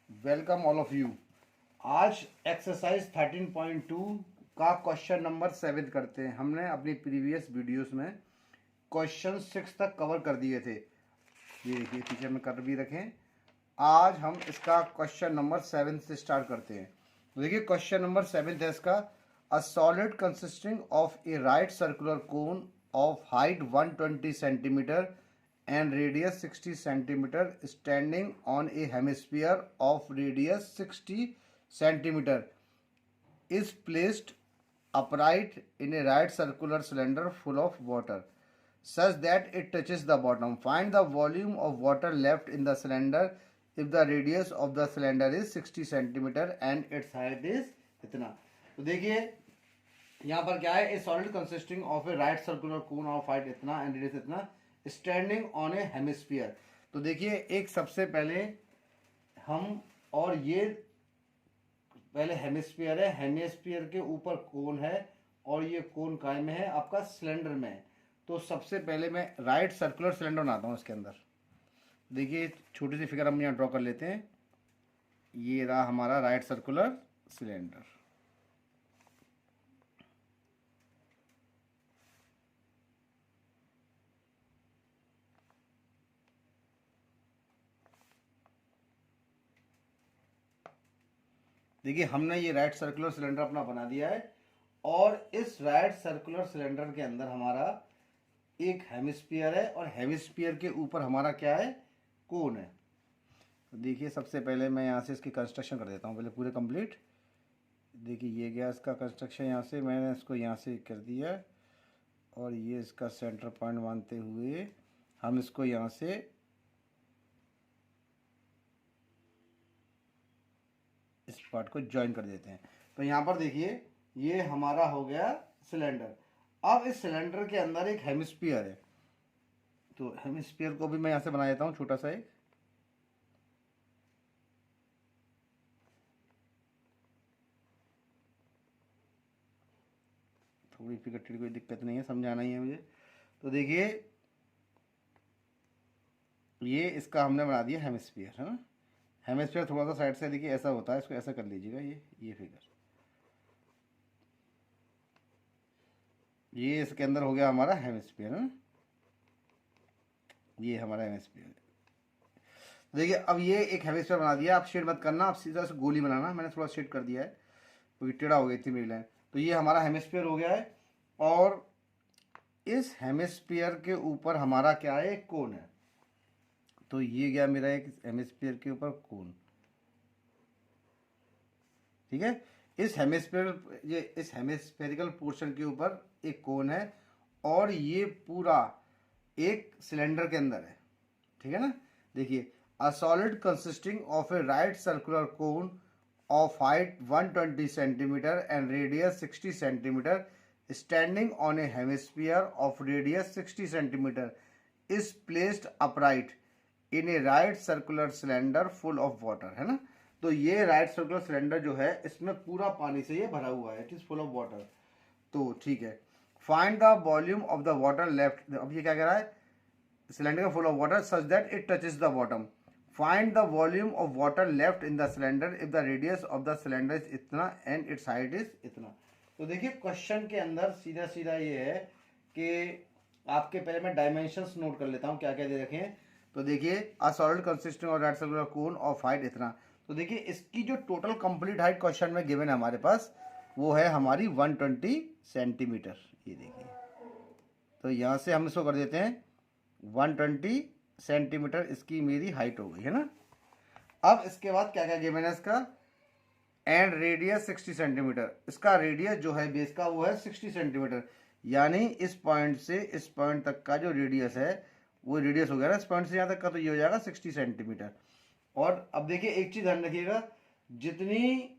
Welcome all of you. आज exercise 13.2 का question number 7 करते हैं। हमने अपनी प्रीवियस वीडियोस में क्वेश्चन 6 तक कवर कर दिए थे। ये देखिए पीछे में कर भी रखें। आज हम इसका क्वेश्चन नंबर 7 से स्टार्ट करते हैं। तो देखिए क्वेश्चन नंबर 7 है इसका। A solid consisting of A right circular cone of height 120 centimetre and radius 60 centimeter standing on a hemisphere of radius 60 centimeter is placed upright in a right circular cylinder full of water such that it touches the bottom. Find the volume of water left in the cylinder if the radius of the cylinder is 60 centimeter and its height is इतना। तो देखिए यहाँ पर क्या है, ए solid consisting of A right circular cone of height इतना and radius इतना standing on A hemisphere. तो देखिए एक सबसे पहले हम, और ये पहले हेमिस्फीयर है, हेमिस्फीयर के ऊपर कोन है और ये कोन काय में है, आपका सिलेंडर में है। तो सबसे पहले मैं राइट सर्कुलर सिलेंडर बनाता हूँ इसके अंदर। देखिए छोटी सी फिगर हम यहाँ ड्रॉ कर लेते हैं। ये रहा हमारा राइट सर्कुलर सिलेंडर। देखिए हमने ये राइट सर्कुलर सिलेंडर अपना बना दिया है और इस राइट सर्कुलर सिलेंडर के अंदर हमारा एक हेमिस्फीयर है और हेमिस्फीयर के ऊपर हमारा क्या है, कोन है। तो देखिए सबसे पहले मैं यहाँ से इसकी कंस्ट्रक्शन कर देता हूँ पहले पूरे कंप्लीट। देखिए ये गया इसका कंस्ट्रक्शन, यहाँ से मैंने इसको यहाँ से कर दिया और ये इसका सेंटर पॉइंट मानते हुए हम इसको यहाँ से इस पार्ट को ज्वाइन कर देते हैं। तो यहाँ पर देखिए ये हमारा हो गया सिलेंडर। अब इस सिलेंडर के अंदर एक हेमिस्फीयर है, तो हेमिस्फीयर को भी मैं यहाँ से बना देता हूँ छोटा सा एक। थोड़ी फिगर टिड़ कोई दिक्कत नहीं है, समझाना ही है मुझे। तो देखिए ये इसका हमने बना दिया हेमिस्फीयर, है ना। हेमिस्फीयर थोड़ा सा साइड से देखिए ऐसा होता है, इसको ऐसा कर लीजिएगा। ये फिगर ये इसके अंदर हो गया हमारा हेमिस्फीयर, है ना। ये हमारा हेमिस्फीयर। देखिए अब ये एक हेमिस्फीयर बना दिया। आप शेड मत करना, आप सीधा से गोली बनाना। मैंने थोड़ा शेड कर दिया है क्योंकि टेढ़ा हो गई थी मेरी लाइन। तो ये हमारा हेमिस्फीयर हो गया है और इस हेमिस्फीयर के ऊपर हमारा क्या है, एक कोन है। तो ये गया मेरा एक हेमिस्फीयर के ऊपर कोन, ठीक है। इस हेमिस्फेरिकल पोर्शन के ऊपर एक कोन है और ये पूरा एक सिलेंडर के अंदर है, ठीक है ना। देखिए a solid consisting of A right circular cone of height 120 centimetre and radius 60 centimetre standing on A hemisphere of radius 60 centimetre is placed upright in A right circular cylinder full of water, है ना। तो ये right circular cylinder जो है इसमें पूरा पानी से ये भरा हुआ है, it is full of water. तो ठीक है, find the volume of the water left. अब ये क्या कह रहा है, cylinder full of water such that it touches the bottom. Find the volume of water left in the cylinder if the radius of the cylinder is इतना and it's height is इतना। तो देखिए क्वेश्चन के अंदर सीधा सीधा ये है कि आपके पहले मैं डायमेंशंस नोट कर लेता हूँ क्या क्या दे रखे हैं। तो देखिए a solid consisting of right circular cone of height इतना। तो देखिए इसकी जो टोटल कंप्लीट हाइट क्वेश्चन में गिवन है हमारे पास वो है हमारी 120 सेंटीमीटर। ये देखिए तो यहाँ से हम इसको कर देते हैं 120 सेंटीमीटर इसकी मेरी हाइट हो गई, है ना। अब इसके बाद क्या क्या गिवन है इसका, एंड रेडियस 60 सेंटीमीटर। इसका रेडियस जो है बेस का वो है 60 सेंटीमीटर, यानी इस पॉइंट से इस पॉइंट तक का जो रेडियस है वो रेडियस हो गया ना इस पॉइंट से यहाँ तक का, तो ये हो जाएगा 60 सेंटीमीटर। और अब देखिए एक चीज ध्यान रखिएगा, जितनी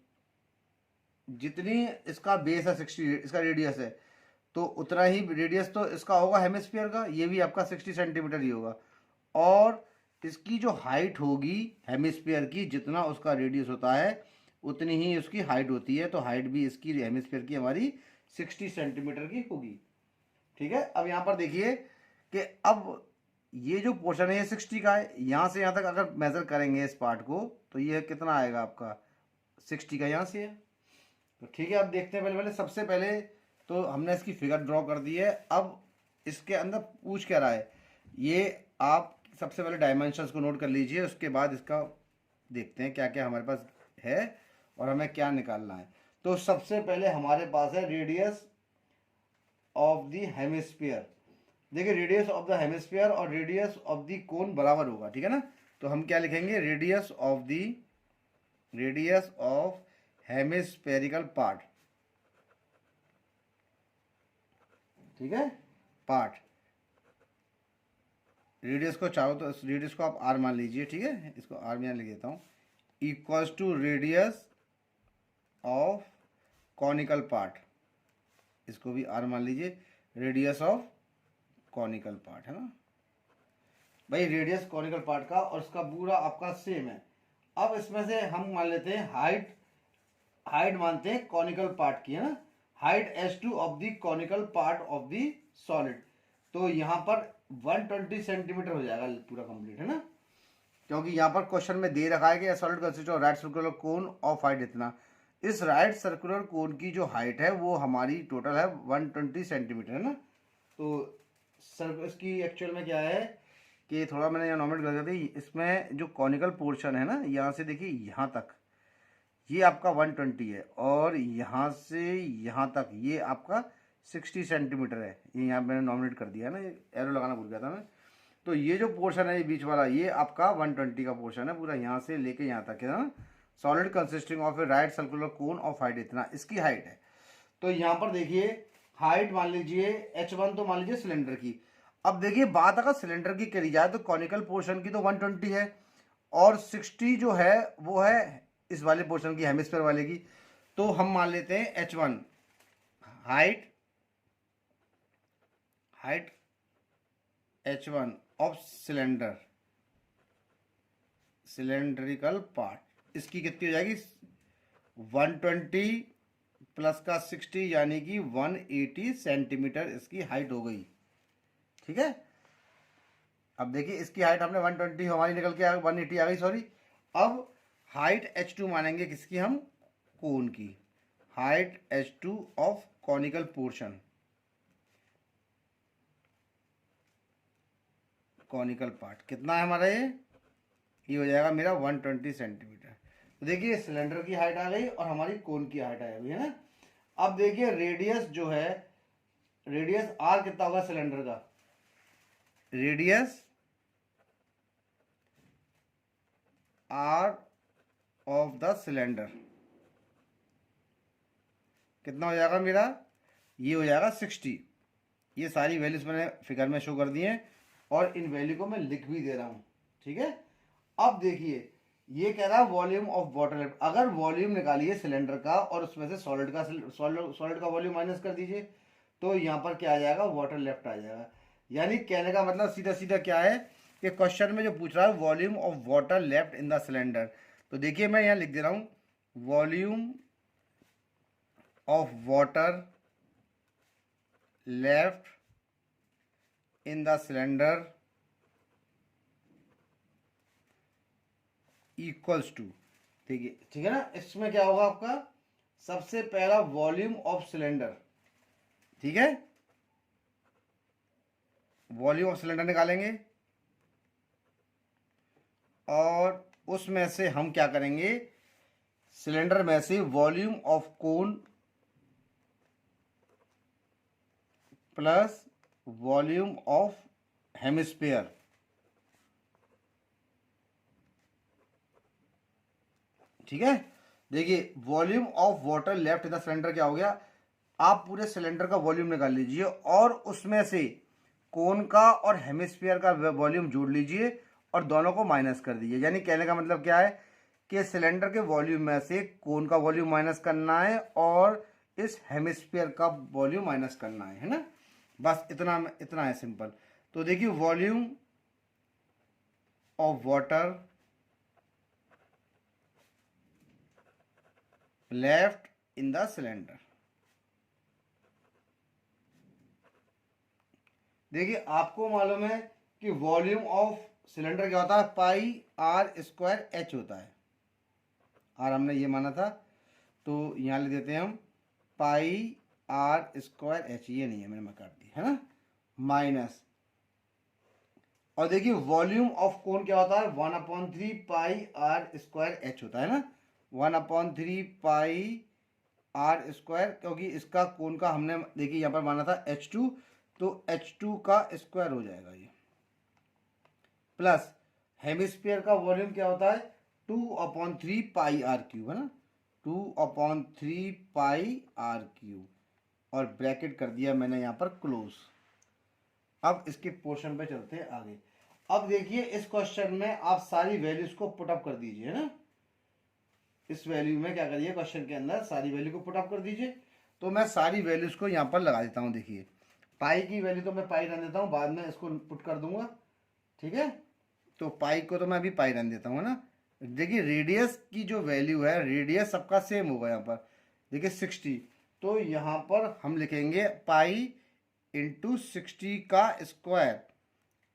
जितनी इसका बेस है 60, इसका रेडियस है, तो उतना ही रेडियस तो इसका होगा हेमिस्फीयर का, ये भी आपका 60 सेंटीमीटर ही होगा। और इसकी जो हाइट होगी हेमिस्फीयर की, जितना उसका रेडियस होता है उतनी ही उसकी हाइट होती है। तो हाइट भी इसकी हेमिस्फीयर की हमारी 60 सेंटीमीटर की होगी, ठीक है। अब यहाँ पर देखिए कि अब ये जो पोर्शन है ये 60 का है, यहाँ से यहाँ तक अगर मेजर करेंगे इस पार्ट को तो ये कितना आएगा आपका 60 का यहाँ से है। तो ठीक है, अब देखते हैं पहले पहले सबसे पहले तो हमने इसकी फिगर ड्रॉ कर दी है। अब इसके अंदर पूछ क्या रहा है, ये आप सबसे पहले डायमेंशंस को नोट कर लीजिए, उसके बाद इसका देखते हैं क्या क्या हमारे पास है और हमें क्या निकालना है। तो सबसे पहले हमारे पास है रेडियस ऑफ द हेमिस्फीयर। देखिए रेडियस ऑफ द हेमिस्फीयर और रेडियस ऑफ द कोन बराबर होगा, ठीक है ना। तो हम क्या लिखेंगे, रेडियस ऑफ हेमिस्फेरिकल पार्ट, ठीक है, पार्ट। रेडियस को चाहो तो रेडियस को आप आर मान लीजिए, ठीक है, इसको आर में लिख देता हूँ, equals to radius of conical part, इसको भी आर मान लीजिए, रेडियस ऑफ कॉनिकल पार्ट, है ना भाई, रेडियस कॉनिकल पार्ट का और उसका पूरा आपका सेम है। अब इसमें से हम मान लेते हैं हाइट मानते हैं कॉनिकल पार्ट की, है ना, height h2 of the conical part of the solid. तो यहाँ पर 120 सेंटीमीटर हो जाएगा पूरा कंप्लीट, है ना, क्योंकि यहाँ पर क्वेश्चन में दे रखा है कि solid consist of right circular cone of height इतना। इस राइट सर्कुलर कोन की जो हाइट है वो हमारी टोटल है 120 सेंटीमीटर, है ना। तो सर इसकी एक्चुअल में क्या है कि थोड़ा मैंने यहाँ नॉमिनेट कर दिया था, इसमें जो कॉनिकल पोर्शन है ना, यहाँ से देखिए यहाँ तक ये आपका 120 है और यहाँ से यहाँ तक ये आपका 60 सेंटीमीटर है। ये यहाँ मैंने नॉमिनेट कर दिया है ना, ये एरो लगाना भूल गया था मैं। तो ये जो पोर्शन है ये बीच वाला ये आपका 120 का पोर्शन है पूरा, यहाँ से लेके यहाँ तक है ना। Solid consisting of A right circular cone of height इतना, इसकी हाइट है। तो यहाँ पर देखिए हाइट मान लीजिए h1 तो मान लीजिए सिलेंडर की। अब देखिए बात अगर सिलेंडर की करी जाए तो कॉनिकल पोर्शन की तो 120 है और 60 जो है वो है इस वाले पोर्शन की, हेमिस्फीयर वाले की। तो हम मान लेते हैं h1 height h1 of cylindrical part, इसकी कितनी हो जाएगी 120 प्लस का 60 यानी कि 180 सेंटीमीटर इसकी हाइट हो गई, ठीक है। अब देखिए इसकी हाइट हमने 120 हमारी निकल के 180 आ गई, सॉरी। अब हाइट h2 मानेंगे किसकी हम, कोन की, height h2 of conical portion, conical part कितना है हमारा, ये हो जाएगा मेरा 120 सेंटीमीटर। तो देखिए सिलेंडर की हाइट आ गई और हमारी कोन की हाइट आ गई, है ना। अब देखिए रेडियस जो है, रेडियस आर कितना होगा सिलेंडर का, radius r of the cylinder कितना हो जाएगा मेरा, ये हो जाएगा 60। ये सारी वैल्यूज मैंने फिगर में शो कर दी हैं और इन वैल्यू को मैं लिख भी दे रहा हूं, ठीक है। अब देखिए ये कह रहा है वॉल्यूम ऑफ वाटर लेफ्ट। अगर वॉल्यूम निकालिए सिलेंडर का और उसमें से सॉलिड का वॉल्यूम माइनस कर दीजिए तो यहाँ पर क्या आ जाएगा, वाटर लेफ्ट आ जाएगा। यानी कहने का मतलब सीधा सीधा क्या है कि क्वेश्चन में जो पूछ रहा है volume of water left in the cylinder, तो देखिए मैं यहाँ लिख दे रहा हूँ volume of water left in the cylinder equals to, देखिए ठीक है ना। इसमें क्या होगा आपका, सबसे पहला वॉल्यूम ऑफ सिलेंडर, ठीक है, वॉल्यूम ऑफ सिलेंडर निकालेंगे और उसमें से हम क्या करेंगे, सिलेंडर में से volume of cone plus volume of hemisphere, ठीक है। देखिए volume of water left in the cylinder क्या हो गया, आप पूरे सिलेंडर का वॉल्यूम निकाल लीजिए और उसमें से कोन का और हेमिस्फीयर का वॉल्यूम जोड़ लीजिए और दोनों को माइनस कर दीजिए। यानी कहने का मतलब क्या है कि सिलेंडर के वॉल्यूम में से कोन का वॉल्यूम माइनस करना है और इस हेमिस्फीयर का वॉल्यूम माइनस करना है ना। बस इतना है सिंपल। तो देखिए volume of water left in the cylinder, देखिए आपको मालूम है कि वॉल्यूम ऑफ सिलेंडर क्या होता है, पाई आर स्क्वायर एच होता है। आर हमने ये माना था, तो यहाँ लिख देते हैं हम पाई आर स्क्वायर एच, ये नहीं है मैंने काट दी है ना, माइनस, और देखिए वॉल्यूम ऑफ कोन क्या होता है, 1/3 पाई आर स्क्वायर एच होता है ना, 1/3 पाई आर स्क्वायर, क्योंकि इसका कोन का हमने देखिए यहाँ पर माना था H2, तो H2 का स्क्वायर हो जाएगा ये, प्लस हेमिस्फीयर का वॉल्यूम क्या होता है 2/3 पाई आर क्यूब है ना, 2/3 पाई आर क्यूब, और ब्रैकेट कर दिया मैंने यहाँ पर क्लोज। अब इसके पोर्शन पे चलते हैं आगे। अब देखिए इस क्वेश्चन में आप सारी वैल्यूज को पुटअप कर दीजिए ना, इस वैल्यू में क्या करिए, क्वेश्चन के अंदर सारी वैल्यू को पुटअप कर दीजिए। तो मैं सारी वैल्यूज को यहाँ पर लगा देता हूँ। देखिए पाई की वैल्यू तो मैं पाई रन देता हूँ, बाद में इसको पुट कर दूंगा, ठीक है। तो पाई को तो मैं अभी पाई रन देता हूँ ना। देखिए रेडियस की जो वैल्यू है, रेडियस सबका सेम होगा यहाँ पर, देखिए 60, तो यहाँ पर हम लिखेंगे पाई इंटू 60 का स्क्वायर,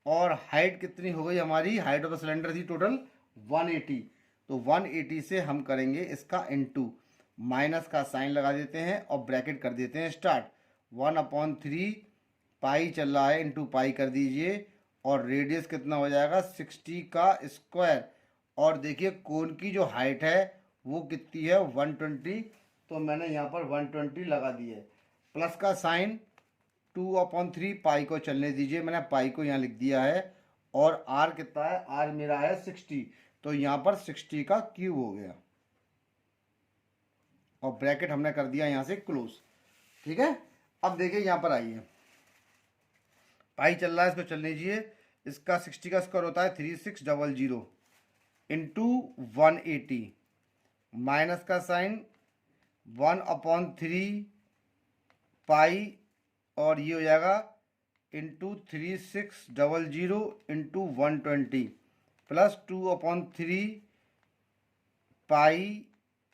और हाइट कितनी हो गई हमारी, हाइट ऑफ द सिलेंडर थी टोटल 180, तो 180 से हम करेंगे इसका इंटू, माइनस का साइन लगा देते हैं और ब्रैकेट कर देते हैं स्टार्ट, 1/3 पाई चल रहा है इंटू पाई कर दीजिए, और रेडियस कितना हो जाएगा 60 का स्क्वायर, और देखिए कोन की जो हाइट है वो कितनी है 120, तो मैंने यहाँ पर 120 लगा दी है, प्लस का साइन 2/3 पाई को चलने दीजिए, मैंने पाई को यहाँ लिख दिया है, और आर कितना है, आर मेरा है 60, तो यहाँ पर 60 का क्यूब हो गया, और ब्रैकेट हमने कर दिया यहाँ से क्लोज, ठीक है। अब देखिए यहाँ पर आइए, पाई चल रहा है, इसको चलने दीजिए, इसका 60 का स्क्वायर होता है 3600 इंटू 180, माइनस का साइन 1/3 पाई, और ये हो जाएगा into 3600 into 120, plus 2/3 pi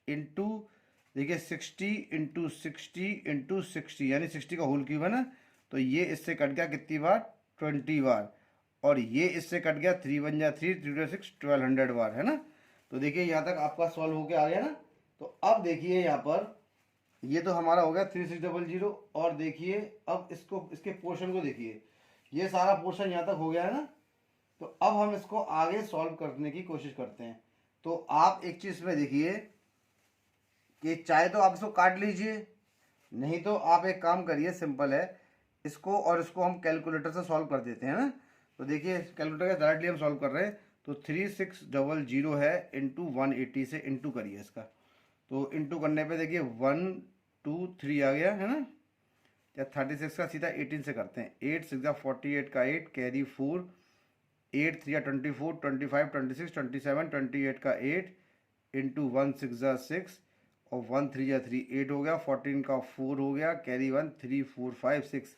into, देखिए 60 इंटू 60 इंटू 60, यानी 60 का होल क्यूब है ना, तो ये इससे कट गया कितनी बार 20 बार, और ये इससे कट गया 3 1 जा 3 3 6 1200 बार है ना। तो देखिए यहाँ तक आपका सॉल्व होके आ गया ना। तो अब देखिए यहाँ पर ये तो हमारा हो गया 3600, और देखिए अब इसको, इसके पोर्शन को देखिए, ये सारा पोर्शन यहाँ तक हो गया है ना। तो अब हम इसको आगे सॉल्व करने की कोशिश करते हैं। तो आप एक चीज़ में देखिए कि चाहे तो आप इसको काट लीजिए, नहीं तो आप एक काम करिए, सिंपल है, इसको और इसको हम कैलकुलेटर से सॉल्व कर देते हैं ना। तो देखिए कैलकुलेटर का डायरेक्टली हम सॉल्व कर रहे हैं, तो 3600 है इंटू 180 से इंटू करिए इसका, तो इंटू करने पे देखिए 1 2 3 आ गया है ना, या 36 का सीधा 18 से करते हैं, 8 6 48 का 8 कैरी 4, 8 3 24 25 26 27 28 का 8 इंटू 1 6 6, और 1 3 3 8 हो गया, 14 का 4 हो गया, कैरी 1 3 4 5 6,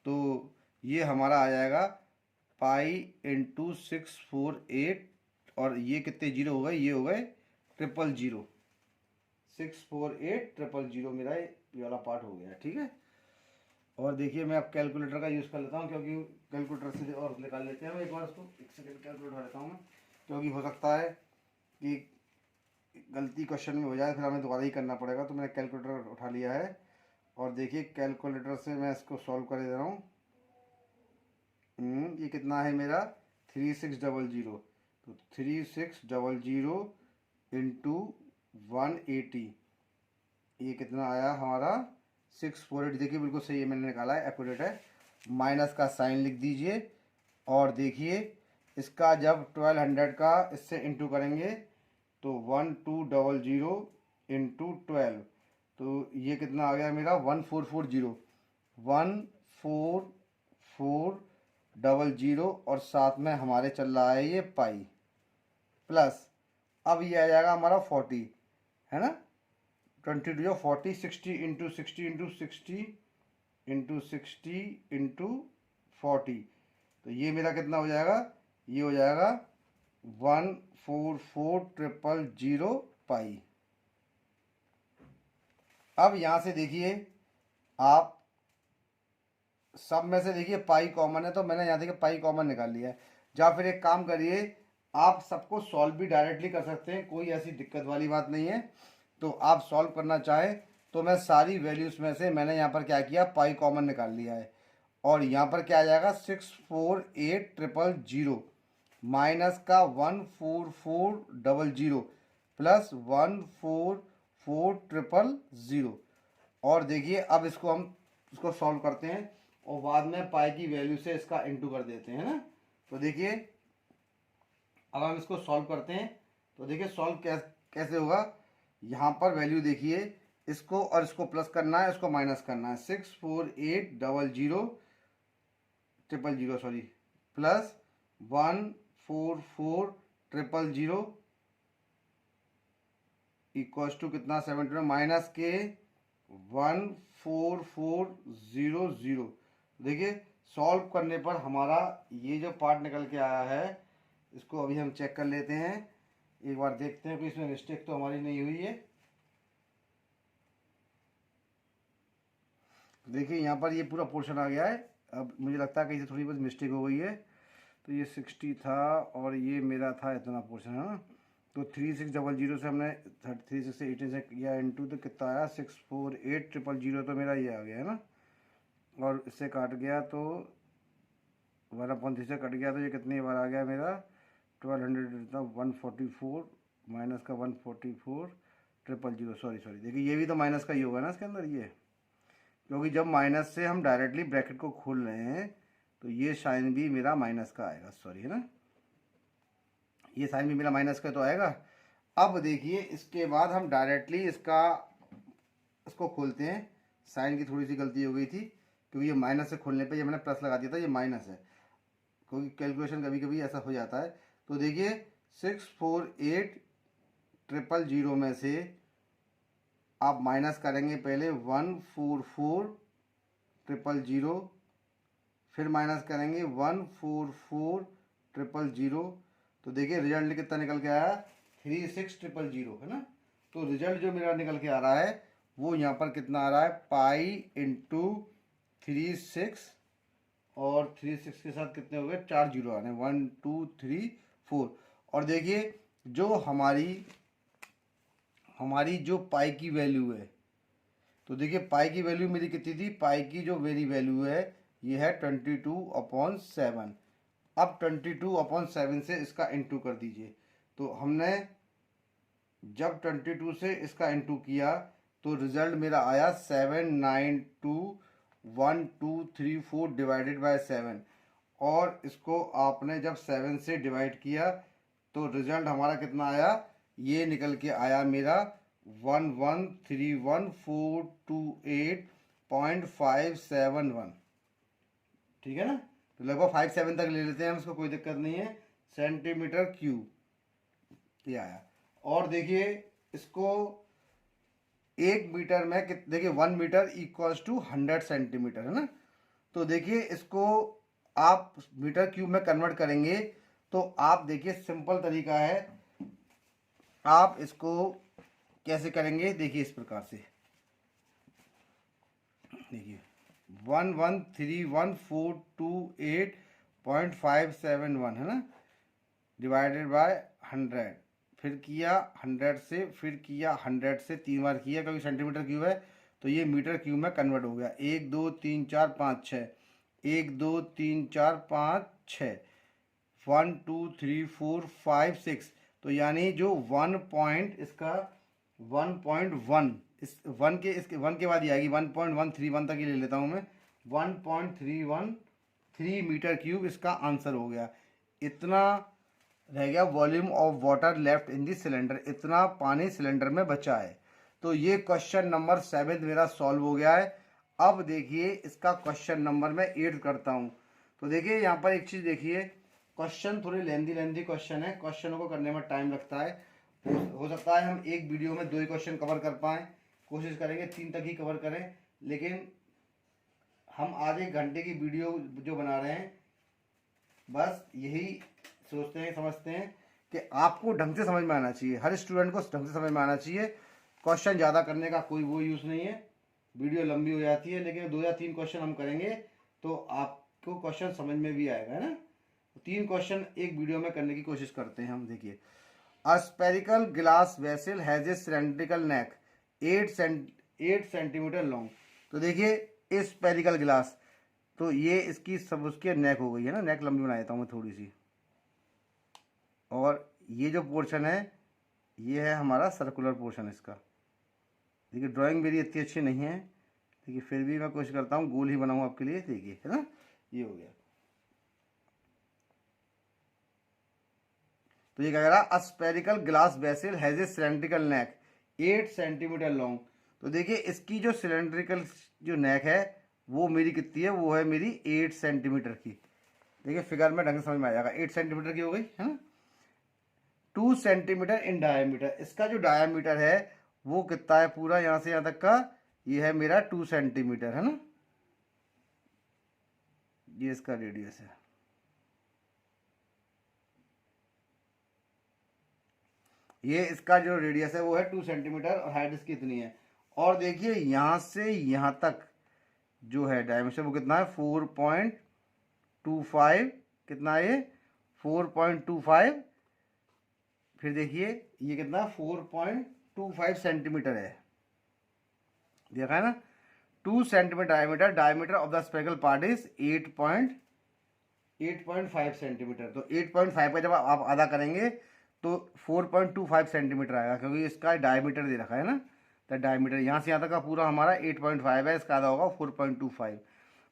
तो ये हमारा आ जाएगा पाई इंटू 648, और ये कितने जीरो हो गए, ये हो गए 000, 648 000 मेरा ये वाला पार्ट हो गया, ठीक है। और देखिए मैं अब कैलकुलेटर का यूज़ कर लेता हूँ, क्योंकि कैलकुलेटर से और निकाल लेते हैं, एक बार इसको एक सेकंड कैलकुलेटर उठा लेता हूँ मैं, क्योंकि हो सकता है कि गलती क्वेश्चन में हो जाए, फिर हमें दोबारा ही करना पड़ेगा। तो मैंने कैलकुलेटर उठा लिया है, और देखिए कैलकुलेटर से मैं इसको सॉल्व कर दे रहा हूँ। ये कितना है मेरा 3600, तो 3600 इंटू 180, ये कितना आया हमारा 648, देखिए बिल्कुल सही है, मैंने निकाला है, एक्यूरेट है। माइनस का साइन लिख दीजिए, और देखिए इसका जब 1200 का इससे इंटू करेंगे तो 1200 इंटू 12, तो ये कितना आ गया मेरा 1440, 1440, और साथ में हमारे चल रहा है ये पाई, प्लस अब ये आ जाएगा हमारा 40 है ना, 22 जो 40, 60 इंटू 60 इंटू 60 इंटू 60 इंटू 40, तो ये मेरा कितना हो जाएगा, ये हो जाएगा 144,000 पाई। अब यहाँ से देखिए आप सब में से देखिए पाई कॉमन है, तो मैंने यहाँ देखिए पाई कॉमन निकाल लिया है। या फिर एक काम करिए, आप सबको सॉल्व भी डायरेक्टली कर सकते हैं, कोई ऐसी दिक्कत वाली बात नहीं है। तो आप सॉल्व करना चाहें तो मैं सारी वैल्यूज में से मैंने यहाँ पर क्या किया, पाई कॉमन निकाल लिया है। और यहाँ पर क्या आ जाएगा, 648000 माइनस का 14400 प्लस 14400। और देखिए अब इसको हम इसको सॉल्व करते हैं और बाद में पाई की वैल्यू से इसका इनटू कर देते हैं ना। तो देखिए अब हम इसको सॉल्व करते हैं। तो देखिए सॉल्व कैसे होगा, यहाँ पर वैल्यू देखिए, इसको और इसको प्लस करना है, इसको माइनस करना है। 648000 सॉरी प्लस 14400 इक्वल्स टू कितना, 70 माइनस के 14400। देखिए सॉल्व करने पर हमारा ये जो पार्ट निकल के आया है, इसको अभी हम चेक कर लेते हैं, एक बार देखते हैं कि इसमें मिस्टेक तो हमारी नहीं हुई है। देखिए यहाँ पर ये पूरा पोर्शन आ गया है। अब मुझे लगता है कि इसे थोड़ी बहुत मिस्टेक हो गई है। तो ये 60 था और ये मेरा था इतना पोर्शन, है ना। तो 3600 से हमने 36 से 18 से किया इनटू, तो कितना आया 648000, तो मेरा ये आ गया है ना। और इससे काट गया तो 12.3 से कट गया, तो ये कितनी बार आ गया मेरा 1200, 144 माइनस का 14400, सॉरी देखिए ये भी तो माइनस का ही होगा ना इसके अंदर ये, क्योंकि जब माइनस से हम डायरेक्टली ब्रैकेट को खोल रहे हैं तो ये साइन भी मेरा माइनस का आएगा, सॉरी है ना, ये साइन भी मेरा माइनस का तो आएगा। अब देखिए इसके बाद हम डायरेक्टली इसको खोलते हैं। साइन की थोड़ी सी गलती हो गई थी, क्योंकि ये माइनस से खोलने पे ये मैंने प्लस लगा दिया था, ये माइनस है, क्योंकि कैलकुलेशन कभी कभी ऐसा हो जाता है। तो देखिए 648000 में से आप माइनस करेंगे पहले 14400, फिर माइनस करेंगे 14400। तो देखिए रिजल्ट कितना निकल के आया, 36000 है ना। तो रिजल्ट जो मेरा निकल के आ रहा है वो यहाँ पर कितना आ रहा है, पाई इंटू 36, और 36 के साथ कितने हो गए, 4 जीरो आ रहे हैं, 1 2 3 4। और देखिए जो हमारी जो पाई की वैल्यू है, तो देखिए पाई की वैल्यू मेरी कितनी थी, पाई की जो मेरी वैल्यू है ये है 22/7। अब 22/7 से इसका इंटू कर दीजिए। तो हमने जब 22 से इसका इंटू किया तो रिजल्ट मेरा आया 7921234 डिवाइडेड बाय 7। और इसको आपने जब 7 से डिवाइड किया तो रिजल्ट हमारा कितना आया, ये निकल के आया मेरा 1131428.571। ठीक है ना। तो लगभग 57 तक ले लेते हैं हम इसको, कोई दिक्कत नहीं है, सेंटीमीटर क्यूब ये आया। और देखिए इसको 1 मीटर में देखिए 1 मीटर इक्वल्स टू 100 सेंटीमीटर है ना। तो देखिए इसको आप मीटर क्यूब में कन्वर्ट करेंगे तो आप देखिए सिंपल तरीका है, आप इसको कैसे करेंगे, देखिए इस प्रकार से, देखिए 1131428.571 है ना, डिवाइडेड बाय 100, फिर किया 100 से, फिर किया 100 से, 3 बार किया, क्योंकि सेंटीमीटर क्यूब है तो ये मीटर क्यूब में कन्वर्ट हो गया। 1 2 3 4 5 6, 1 2 3 4 5 6, 1 2 3 4 5 6। तो यानी जो 1 पॉइंट इसका 1.1, इस 1 के इसके 1 के बाद ही आएगी, 1.131 तक ही ले लेता हूँ मैं, 1.313 मीटर क्यूब इसका आंसर हो गया। इतना रह गया volume of water left in the cylinder, इतना पानी सिलेंडर में बचा है। तो ये क्वेश्चन नंबर 7 मेरा सॉल्व हो गया है। अब देखिए इसका क्वेश्चन नंबर मैं 8 करता हूँ। तो देखिए यहाँ पर एक चीज़ देखिए, क्वेश्चन थोड़े लेंदी क्वेश्चन है, क्वेश्चनों को करने में टाइम लगता है। हो सकता है हम एक वीडियो में 2 ही क्वेश्चन कवर कर पाएँ, कोशिश करेंगे 3 तक ही कवर करें, लेकिन हम आधे घंटे की वीडियो जो बना रहे हैं बस यही सोचते हैं, समझते हैं कि आपको ढंग से समझ में आना चाहिए, हर स्टूडेंट को ढंग से समझ में आना चाहिए। क्वेश्चन ज़्यादा करने का कोई वो यूज़ नहीं है, वीडियो लंबी हो जाती है, लेकिन 2 या 3 क्वेश्चन हम करेंगे तो आपको क्वेश्चन समझ में भी आएगा, है ना। 3 क्वेश्चन एक वीडियो में करने की कोशिश करते हैं हम। देखिए, a spherical glass vessel has a cylindrical neck 8 centimetre long. तो देखिए स्पेरिकल ग्लास, तो ये इसकी सब उसकी नेक हो गई है ना, नेक लंबी बना देता हूँ मैं थोड़ी सी, और ये जो पोर्शन है ये है हमारा सर्कुलर पोर्शन इसका। देखिए ड्राइंग मेरी इतनी अच्छी नहीं है, देखिए फिर भी मैं कोशिश करता हूँ गोल ही बनाऊँ आपके लिए। देखिए, है ना, ये हो गया। तो ये क्या कह रहा है, a spherical glass vessel has a cylindrical neck 8 centimetre long. तो देखिए इसकी जो सिलेंड्रिकल जो नेक है वो मेरी कितनी है, वो है मेरी 8 सेंटीमीटर की। देखिए फिगर में ढंग से समझ में आ जाएगा, 8 सेंटीमीटर की हो गई, है ना। 2 सेंटीमीटर इन डायमीटर, इसका जो डायमीटर है वो कितना है पूरा यहाँ से यहाँ तक का, ये है मेरा 2 सेंटीमीटर, है ना। ये इसका रेडियस है। ये इसका जो रेडियस है वो है 2 सेंटीमीटर और हाइट इसकी इतनी है। और देखिए यहाँ से यहाँ तक जो है डायमेंशन वो कितना है, 4.25, कितना है ये, 4.25। फिर देखिए ये कितना, 4.25 सेंटीमीटर है, देखा है ना। 2 centimetre diameter, diameter of the spherical part is 8.5 centimetre. तो 8.5 का जब आप आधा करेंगे तो 4.25 सेंटीमीटर आएगा, क्योंकि इसका डायमीटर दे रखा है ना। तो डायमीटर यहाँ से यहाँ तक का पूरा हमारा 8.5 है, इसका आधा होगा 4.25।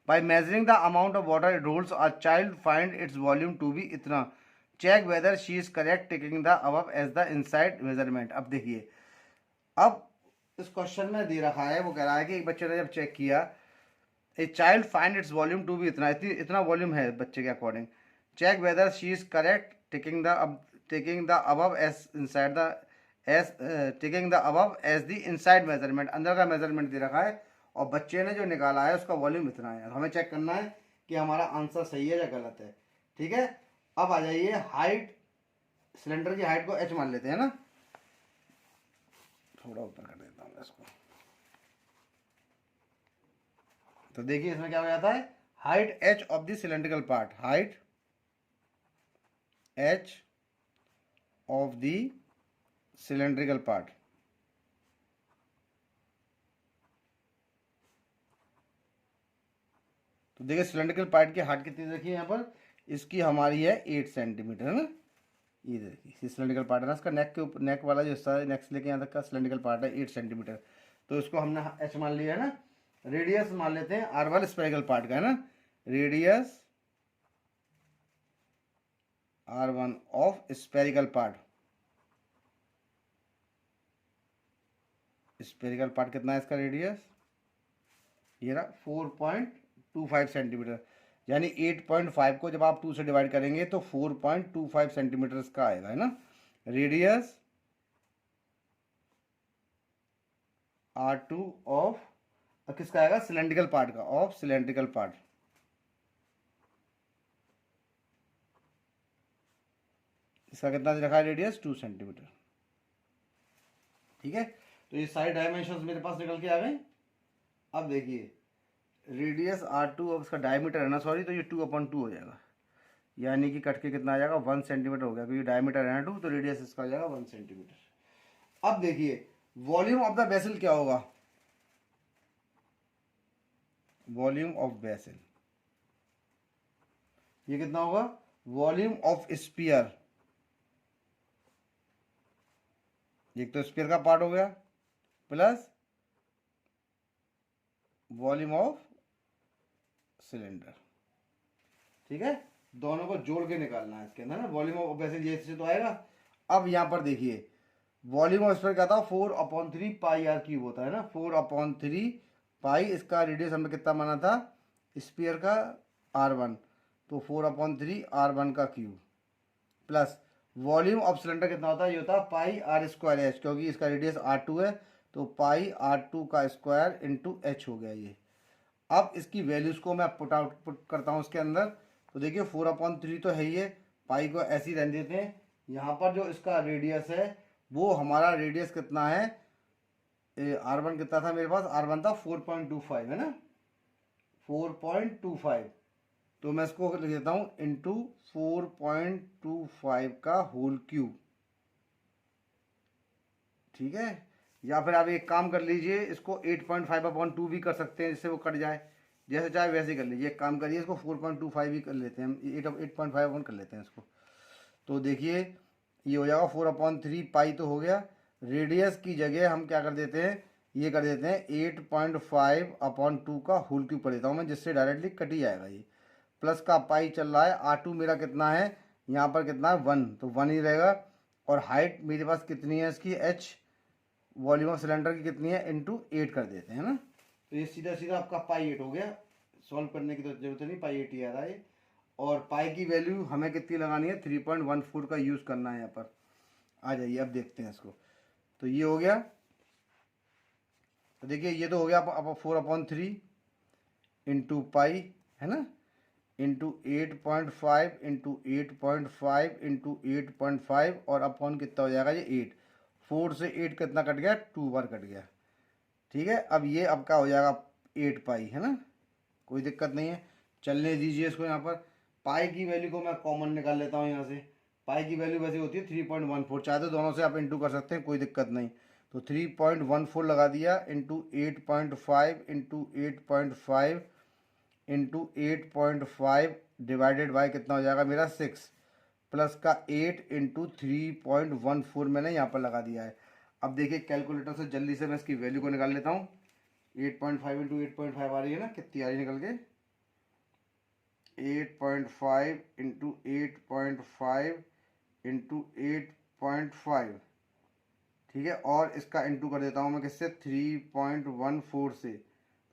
By measuring the amount of water it holds a child find its volume to be इतना, check whether she is correct taking the above as the inside measurement. अब देखिए, अब इस क्वेश्चन में दे रखा है, वो कह रहा है कि एक बच्चे ने जब चेक किया, a child find its volume to भी इतना वॉल्यूम है बच्चे के according, check whether she is correct taking the above edge inside the edge taking the above as the inside measurement, अंदर का मेजरमेंट दे रखा है और बच्चे ने जो निकाला है उसका वॉल्यूम इतना है। हमें चेक करना है कि हमारा आंसर सही है या गलत है, ठीक है। अब आ जाइए, हाइट, सिलेंडर की हाइट को h मान लेते हैं ना, थोड़ा ऊपर कर देता हूँ इसको। तो देखिए इसमें क्या हो जाता है, height h of the cylindrical part, height h of the cylindrical part. तो देखिए सिलेंड्रिकल पार्ट की हाइट कितनी देखिए यहाँ पर, इसकी हमारी है 8 सेंटीमीटर, है ना। ये देखिए सिलेंड्रिकल पार्ट है ना, इसका नेक के ऊपर, नेक वाला जो हिस्सा है, नेक से लेके यहाँ तक का सिलेंड्रिकल पार्ट है 8 सेंटीमीटर। तो इसको हमने h मान लिया है ना। रेडियस मान लेते हैं R1 स्पेरिकल पार्ट का, है ना, radius R1 of spherical part. Spherical part कितना है इसका रेडियस, ये रहा 4.25 सेंटीमीटर, यानी 8.5 को जब आप 2 से डिवाइड करेंगे तो 4.25 सेंटीमीटर इसका आएगा, है ना। रेडियस R2 ऑफ किसका आएगा, सिलेंड्रिकल पार्ट का, ऑफ सिलेंड्रिकल पार्ट। इसका कितना दे रखा है रेडियस, 2 सेंटीमीटर, ठीक है। तो ये सारे डायमेंशंस मेरे पास निकल के आ गए। अब देखिए रेडियस R2 और उसका डायमीटर है ना, सॉरी, तो ये 2/2 हो जाएगा, यानी कि कट के कितना आ जाएगा, 1 सेंटीमीटर हो गया, क्योंकि डायमीटर है ना 2, तो रेडियस इसका हो जाएगा 1 सेंटीमीटर। अब देखिए वॉल्यूम ऑफ द वेसल क्या होगा, वॉल्यूम ऑफ वेसल ये कितना होगा, वॉल्यूम ऑफ स्फीयर, एक तो स्फीयर का पार्ट हो गया, प्लस वॉल्यूम ऑफ सिलेंडर, ठीक है। दोनों को जोड़ के निकालना है इसके अंदर ना, वॉल्यूम ऑफ वेसल ये से तो आएगा। अब यहाँ पर देखिए वॉल्यूम ऑफ स्फीयर क्या था, 4/3 पाई r क्यूब होता है ना, 4/3 पाई, इसका रेडियस हमने कितना माना था स्फीयर का R1, तो 4/3 R1 का cube, plus volume of cylinder कितना होता है, ये होता है पाई r² h, क्योंकि इसका रेडियस R2 है, तो पाई R2 का स्क्वायर इंटू h हो गया ये। अब इसकी वैल्यूज को मैं पुट करता हूँ इसके अंदर। तो देखिए 4/3 तो है ही है, पाई को ऐसे ही रहने देते हैं। यहाँ पर जो इसका रेडियस है वो हमारा रेडियस कितना है, R1 कितना था मेरे पास, R1 था 4.25, है ना, 4.25, तो मैं इसको लिख देता हूँ इंटू 4.25 का होल क्यूब, ठीक है। या फिर आप एक काम कर लीजिए, इसको 8.5/2 भी कर सकते हैं, जिससे वो कट जाए, जैसे चाहे वैसे ही कर लीजिए। एक काम करिए, इसको 4.25 ही कर लेते हैं हम, 8.5 कर लेते हैं इसको। तो देखिए ये हो जाएगा 4/3 पाई तो हो गया। रेडियस की जगह हम क्या कर देते हैं, ये कर देते हैं 8.5/2 का होल क्यूब कर देता हूँ मैं, जिससे डायरेक्टली कट ही जाएगा ये। प्लस का पाई चल रहा है, R2 मेरा कितना है यहाँ पर, कितना है 1, तो 1 ही रहेगा। और हाइट मेरे पास कितनी है इसकी, h वॉल्यूम ऑफ सिलेंडर की कितनी है, इंटू 8 कर देते हैं ना। तो ये सीधा सीधा आपका पाई 8 हो गया, सॉल्व करने की तो जरूरत नहीं, पाई 8 ही आ रहा है। और पाई की वैल्यू हमें कितनी लगानी है, 3.14 का यूज़ करना है यहाँ पर। आ जाइए अब देखते हैं इसको। तो ये हो गया, तो देखिए ये तो हो गया अब 4/3 इंटू पाई, है ना, इंटू 8.5 इंटू 8.5 इंटू 8.5, और अपॉन कितना हो जाएगा ये 8। 4 से 8 कितना कट गया, 2 बार कट गया, ठीक है। अब ये आपका हो जाएगा 8 पाई, है ना, कोई दिक्कत नहीं है, चलने दीजिए इसको। यहाँ पर पाई की वैल्यू को मैं कॉमन निकाल लेता हूँ यहाँ से। पाई की वैल्यू वैसे होती है 3.14, चाहे तो दोनों से आप इंटू कर सकते हैं, कोई दिक्कत नहीं। तो 3.14 लगा दिया, into 8.5 into 8.5 into 8.5 divided by कितना हो जाएगा मेरा 6, प्लस का 8 इंटू 3.14 मैंने यहाँ पर लगा दिया है। अब देखिए कैलकुलेटर से जल्दी से मैं इसकी वैल्यू को निकाल लेता हूँ। 8.5 इंटू 8.5 आ रही है ना, कितनी आ रही है निकल के, 8.5 इंटू 8.5 इंटू 8.5, ठीक है। और इसका इंटू कर देता हूँ मैं किससे, 3.14 से।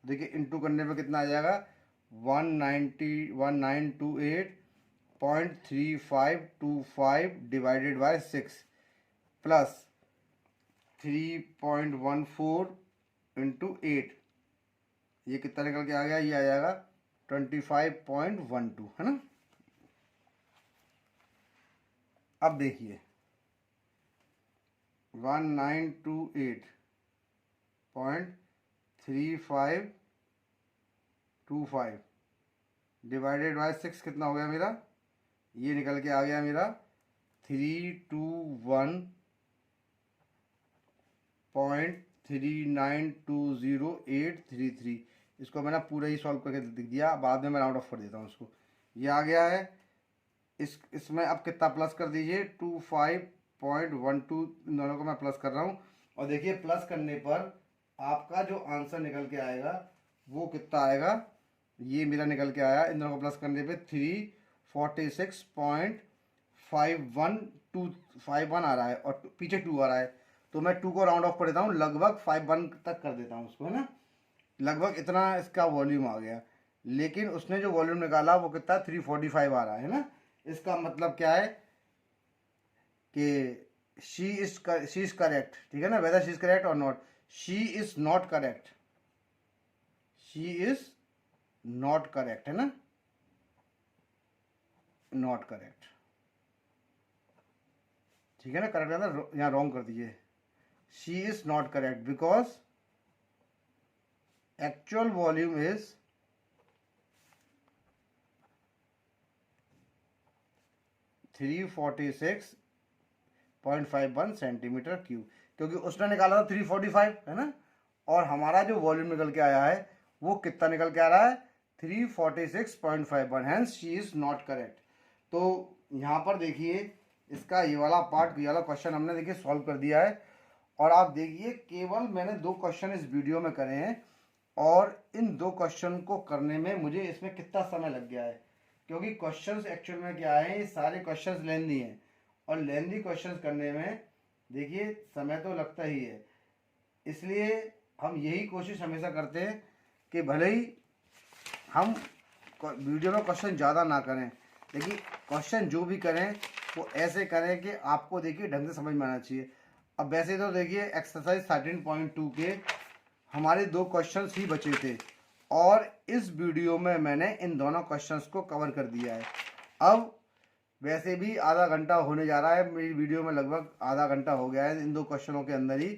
देखिए इंटू करने पे कितना आ जाएगा, 1928.3525 डिवाइडेड बाय 6 प्लस 3.14 इंटू 8, ये कितना निकल के आ गया, ये आ जाएगा 25.12, है ना। अब देखिए 1928.3525 डिवाइडेड बाय 6 कितना हो गया मेरा, ये निकल के आ गया मेरा 321.3920833। इसको मैंने पूरा ही सॉल्व करके लिख दिया, बाद में मैं राउंड ऑफ कर देता हूँ इसको। ये आ गया है, इसमें अब कितना प्लस कर दीजिए, 25.12, इन दोनों को मैं प्लस कर रहा हूँ। और देखिए प्लस करने पर आपका जो आंसर निकल के आएगा वो कितना आएगा, ये मेरा निकल के आया, इन दोनों को प्लस करने पे 346.51 आ रहा है, और पीछे 2 आ रहा है, तो मैं 2 को राउंड ऑफ कर देता हूँ, लगभग 51 तक कर देता हूँ उसको, है ना। लगभग इतना इसका वॉल्यूम आ गया, लेकिन उसने जो वॉल्यूम निकाला वो कितना 345 आ रहा है ना। इसका मतलब क्या है कि शी इज करेक्ट, ठीक है ना, वेदर शी इज करेक्ट और not, she is not correct, she is not correct, है ना, नॉट करेक्ट, ठीक है ना। करेक्ट है ना, यहाँ रॉन्ग कर दीजिए, she is not correct because actual volume is 346.51 centimetre cube, क्योंकि उसने निकाला था 345, है ना, और हमारा जो वॉल्यूम निकल के आया है वो कितना निकल के आ रहा है, 346.51, hence she is not correct. तो यहाँ पर देखिए इसका ये वाला पार्ट, ये वाला क्वेश्चन हमने देखिए सॉल्व कर दिया है। और आप देखिए केवल मैंने 2 क्वेश्चन इस वीडियो में करे हैं, और इन 2 क्वेश्चन को करने में मुझे इसमें कितना समय लग गया है, क्योंकि क्वेश्चंस एक्चुअल में क्या है, ये सारे क्वेश्चंस लेंदी हैं, और लेंदी क्वेश्चंस करने में देखिए समय तो लगता ही है। इसलिए हम यही कोशिश हमेशा करते हैं कि भले ही हम वीडियो में क्वेश्चन ज़्यादा ना करें, लेकिन क्वेश्चन जो भी करें वो ऐसे करें कि आपको देखिए ढंग से समझ में आना चाहिए। अब वैसे तो देखिए एक्सरसाइज 13.2 के हमारे 2 क्वेश्चंस ही बचे थे, और इस वीडियो में मैंने इन दोनों क्वेश्चंस को कवर कर दिया है। अब वैसे भी आधा घंटा होने जा रहा है, मेरी वीडियो में लगभग आधा घंटा हो गया है इन 2 क्वेश्चनों के अंदर ही,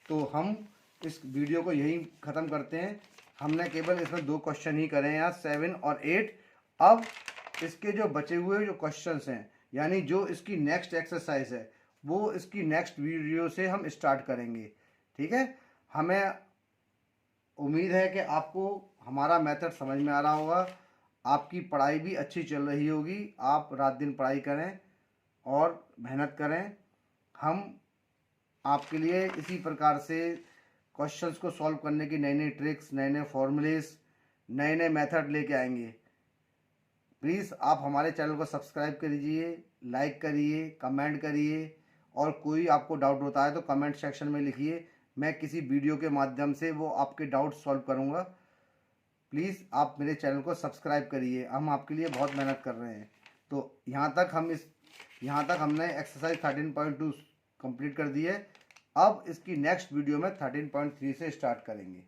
तो हम इस वीडियो को यहीं ख़त्म करते हैं। हमने केवल इसमें 2 क्वेश्चन ही करे हैं यहाँ 7 और 8। अब इसके जो बचे हुए जो क्वेश्चंस हैं, यानी जो इसकी नेक्स्ट एक्सरसाइज है, वो इसकी नेक्स्ट वीडियो से हम स्टार्ट करेंगे। ठीक है, हमें उम्मीद है कि आपको हमारा मेथड समझ में आ रहा होगा, आपकी पढ़ाई भी अच्छी चल रही होगी। आप रात दिन पढ़ाई करें और मेहनत करें। हम आपके लिए इसी प्रकार से क्वेश्चंस को सॉल्व करने की नई नई ट्रिक्स, नए नए फॉर्मूलेस, नए नए मेथड लेके आएंगे। प्लीज़ आप हमारे चैनल को सब्सक्राइब करिए, लाइक करिए, कमेंट करिए, और कोई आपको डाउट होता है तो कमेंट सेक्शन में लिखिए। मैं किसी वीडियो के माध्यम से वो आपके डाउट सॉल्व करूँगा। प्लीज़ आप मेरे चैनल को सब्सक्राइब करिए, हम आपके लिए बहुत मेहनत कर रहे हैं। तो यहाँ तक हमने एक्सरसाइज 13.2 कंप्लीट कर दी है। अब इसकी नेक्स्ट वीडियो में 13.3 से स्टार्ट करेंगे।